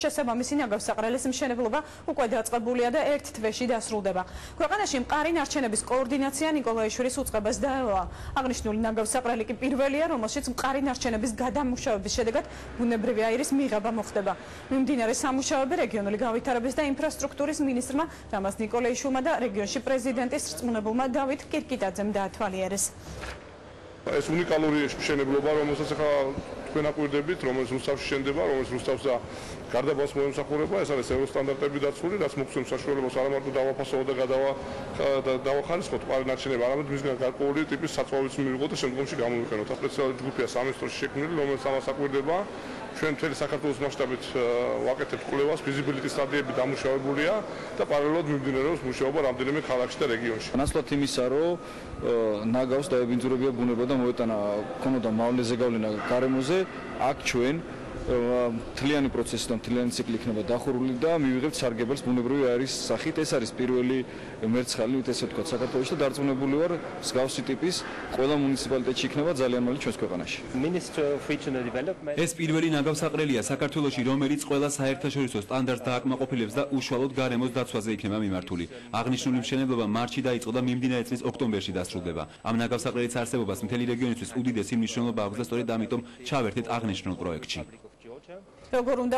შესაბამისი ნაგავსაყრელის მშენებლობა უკვე დაწყებულია და ერთ თვეში დასრულდება. ქვეყანაში მყარი ნარჩენების კოორდინაცია ნიკოლაიშვილის უწყებას დაელოა. აღნიშნული ნაგავსაყრელი კი პირველია, რომელშიც მყარი ნარჩენების გადამუშავების შედეგად ბუნებრივი აირის მიღება მოხდება. მიმდინარე სამუშაოები რეგიონული განვითარების და ინფრასტრუქტურის მინისტრმა რამაზ ნიკოლაიშვილმა და რეგიონში პრეზიდენტის რწმუნებულმა დავით კირკიტაძემ დაათვალიერეს. ეს უნიკალური მშენებლობა, რომელსაც ახლა თქვენ აკვირდებით, რომელიც რუსთავში შენდება, რომელიც რუსთავს და გარდაბავს მოემსახურება, ეს არის ევროსტანდარტები დაცული, რაც მოგცემს საშუალებას არა მარტო დავაფასო და დავახარისხოთ მყარი ნარჩენები, არამედ მისგან გარკვეული ტიპის საწვავიც მივიღოთ და შემდგომში გამოვიყენოთ. სპეციალური ჯგუფია სამინისტროში შექმნილი, რომელიც ამას აკვირდება. ჩვენ მთელი საქართველოს მასშტაბით ვაკეთებთ კვლევას, ფიზიბილიტი სტადიები დამუშავებულია და პარალელურად მიმდინარეობს მუშაობა რამდენიმე ქალაქში და რეგიონში. ნაცვლად იმისა, რომ ნაგავს დაებინძურებია ბუნება და მოეტანა ქონოდა მავლეზე გავლენა გარემოზე, აქ ჩვენ მთლიანი პროცესი და მთლიანი ციკლი იქნება დახურული და მივიღებთ სარგებელს ბუნებრივი აირის სახით. ეს არის პირველი მერცხალი, ესე ვთქვათ, საქართველოში და დარწმუნებული ვარ, მსგავსი ტიპის ყველა მუნიციპალიტეტში იქნება ძალიან მალე ჩვენს ქვეყანაში. ეს პირველი ნაგავსაყრელია საქართველოში, რომელიც ყველა საერთაშორისო სტანდარტს დააკმაყოფილებს და უშუალოდ გარემოს დაცვაზე იქნება მიმართული. აღნიშნული მშენებლობა მარტში დაიწყო და მიმდინარე წლის ოქტომბერში დასრულდება. ამ ნაგავსაყრელის არსებობას მთელი რეგიონისთვის უდიდესი მნიშვნელობა აქვს და სწორედ ამიტომ ჩავერთეთ აღნიშნულ პროექტში. როგორ უნდა